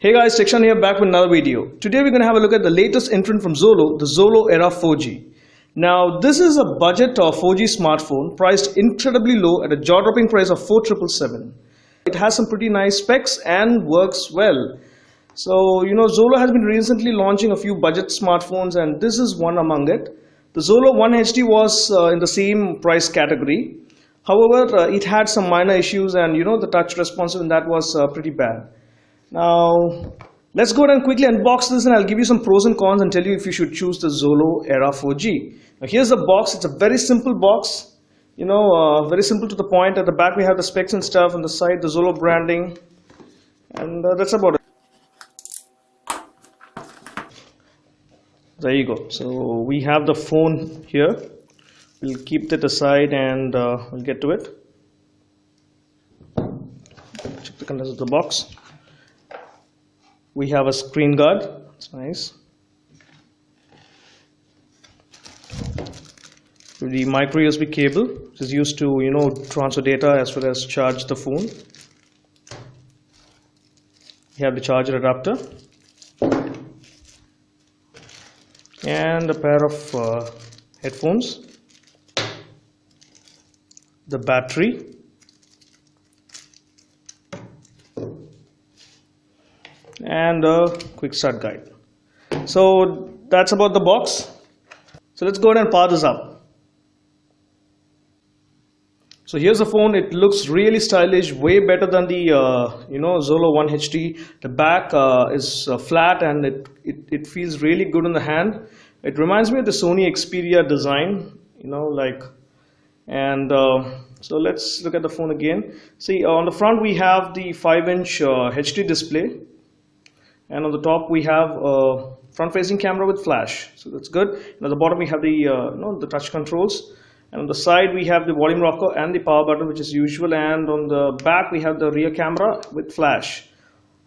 Hey guys, Sekshan here back with another video. Today we're going to have a look at the latest entrant from Xolo, the Xolo Era 4G. Now this is a budget 4G smartphone priced incredibly low at a jaw-dropping price of 4,777. It has some pretty nice specs and works well. So Xolo has been recently launching a few budget smartphones and this is one among it. The Xolo One HD was in the same price category. However, it had some minor issues and the touch responsive in that was pretty bad. Now, let's go ahead and quickly unbox this and I'll give you some pros and cons and tell you if you should choose the Xolo Era 4G. Now, here's the box. It's a very simple box, very simple to the point. At the back, we have the specs and stuff. On the side, the Xolo branding. And that's about it. There you go. So, we have the phone here. We'll keep that aside and we'll get to it. Check the contents of the box. We have a screen guard. That's nice. The micro USB cable, which is used to transfer data as well as charge the phone. We have the charger adapter and a pair of headphones. The battery. And a quick start guide. So that's about the box. So let's go ahead and power this up. So here's the phone. It looks really stylish, way better than the Xolo One HD. The back is flat and it feels really good in the hand. It reminds me of the Sony Xperia design, so let's look at the phone again. See, on the front we have the 5-inch HD display. And on the top we have a front-facing camera with flash, so that's good. And at the bottom we have the touch controls, and on the side we have the volume rocker and the power button, which is usual. And on the back we have the rear camera with flash.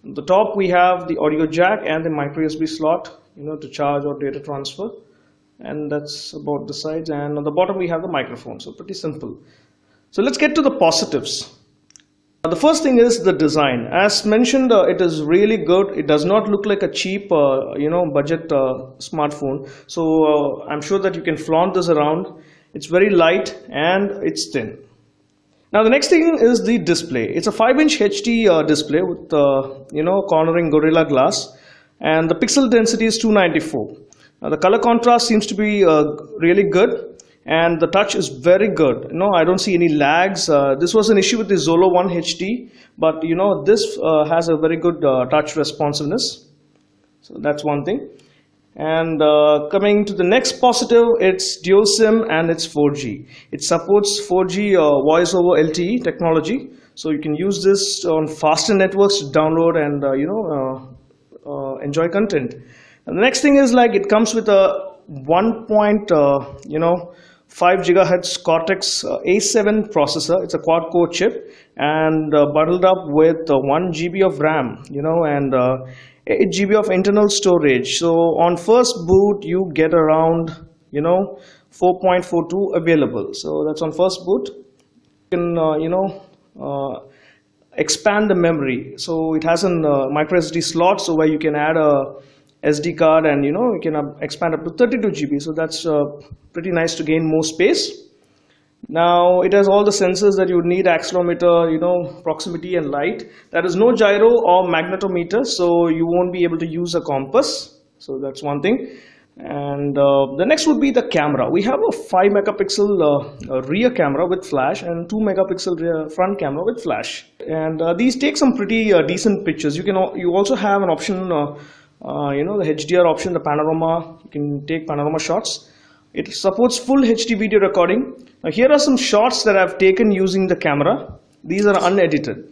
On the top we have the audio jack and the micro USB slot, to charge or data transfer. And that's about the sides. And on the bottom we have the microphone. So pretty simple. So let's get to the positives. The first thing is the design. As mentioned, it is really good. It does not look like a cheap, budget smartphone. So I'm sure that you can flaunt this around. It's very light and it's thin. Now the next thing is the display. It's a 5-inch HD display with cornering Gorilla Glass, and the pixel density is 294. Now the color contrast seems to be really good. And the touch is very good. I don't see any lags. This was an issue with the Xolo One HD, but this has a very good touch responsiveness. So that's one thing. And coming to the next positive, it's dual SIM and it's 4G. It supports 4G voice over LTE technology, so you can use this on faster networks to download and enjoy content. And the next thing is it comes with a 5 GHz Cortex A7 processor. It's a quad-core chip and bundled up with 1 GB of RAM, and 8 GB of internal storage. So on first boot, you get around 4.42 available. So that's on first boot. You can expand the memory. So it has a micro SD slot, so where you can add a SD card and you can expand up to 32 GB. So that's pretty nice to gain more space. Now it has all the sensors that you would need: accelerometer, proximity and light. There is no gyro or magnetometer, so you won't be able to use a compass. So that's one thing. And the next would be the camera. We have a 5 megapixel rear camera with flash and 2 megapixel rear front camera with flash. And these take some pretty decent pictures. You also have an option. The HDR option, the panorama. You can take panorama shots. It supports full HD video recording. Now here are some shots that I've taken using the camera. These are unedited.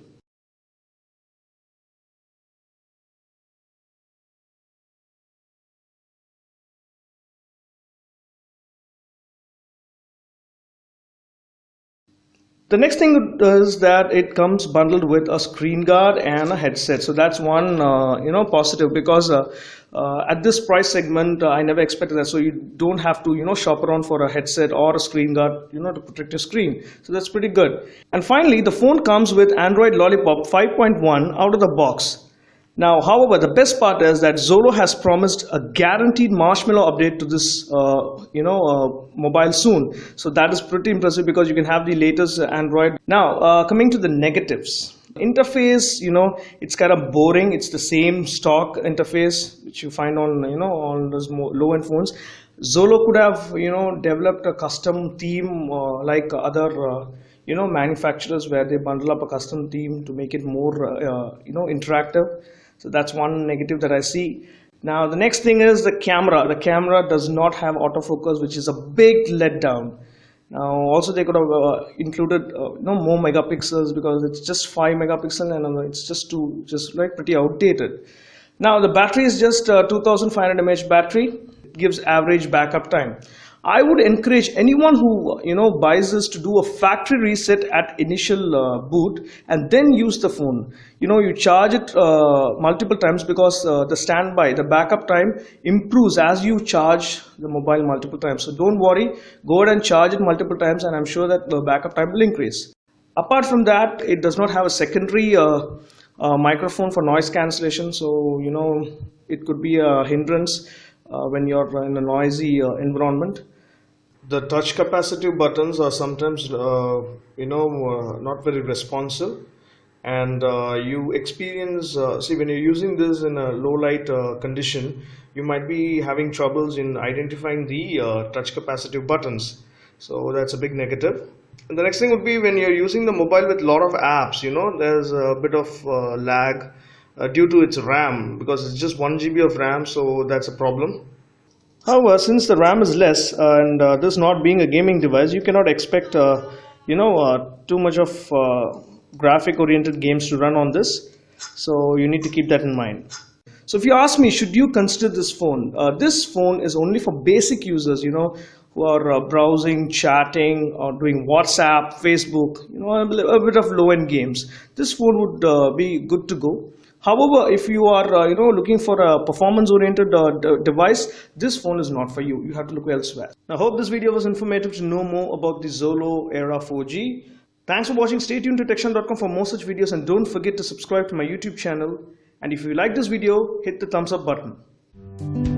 The next thing is that it comes bundled with a screen guard and a headset. So that's one positive, because at this price segment I never expected that. So you don't have to shop around for a headset or a screen guard to protect your screen. So that's pretty good. And finally, the phone comes with Android Lollipop 5.1 out of the box. Now, however, the best part is that Xolo has promised a guaranteed marshmallow update to this, mobile soon. So that is pretty impressive because you can have the latest Android. Now, coming to the negatives. Interface, it's kind of boring. It's the same stock interface which you find on, on those low-end phones. Xolo could have, developed a custom theme like other manufacturers, where they bundle up a custom theme to make it more interactive. So that's one negative that I see. Now the next thing is the camera. The camera does not have autofocus, which is a big letdown. Now also they could have included more megapixels, because it's just 5 megapixel and it's just pretty outdated. Now the battery is just 2500 mAh battery. It gives average backup time. I would encourage anyone who buys this to do a factory reset at initial boot and then use the phone. You charge it multiple times, because the backup time improves as you charge the mobile multiple times. So don't worry, go ahead and charge it multiple times, and I'm sure that the backup time will increase. Apart from that, it does not have a secondary microphone for noise cancellation, so it could be a hindrance when you're in a noisy environment. The touch capacitive buttons are sometimes not very responsive, and you experience when you're using this in a low light condition, you might be having troubles in identifying the touch capacitive buttons. So that's a big negative. And the next thing would be when you're using the mobile with a lot of apps, there's a bit of lag due to its RAM, because it's just 1 GB of RAM, so that's a problem. However, since the RAM is less, and this not being a gaming device, you cannot expect too much of graphic oriented games to run on this, so you need to keep that in mind. So if you ask me, should you consider this phone? This phone is only for basic users, who are browsing, chatting, or doing WhatsApp, Facebook, a bit of low-end games. This phone would be good to go. However, if you are looking for a performance-oriented device, this phone is not for you. You have to look elsewhere. I hope this video was informative to know more about the Xolo Era 4G. Thanks for watching. Stay tuned to techshine.com for more such videos, and don't forget to subscribe to my YouTube channel. And if you like this video, hit the thumbs up button.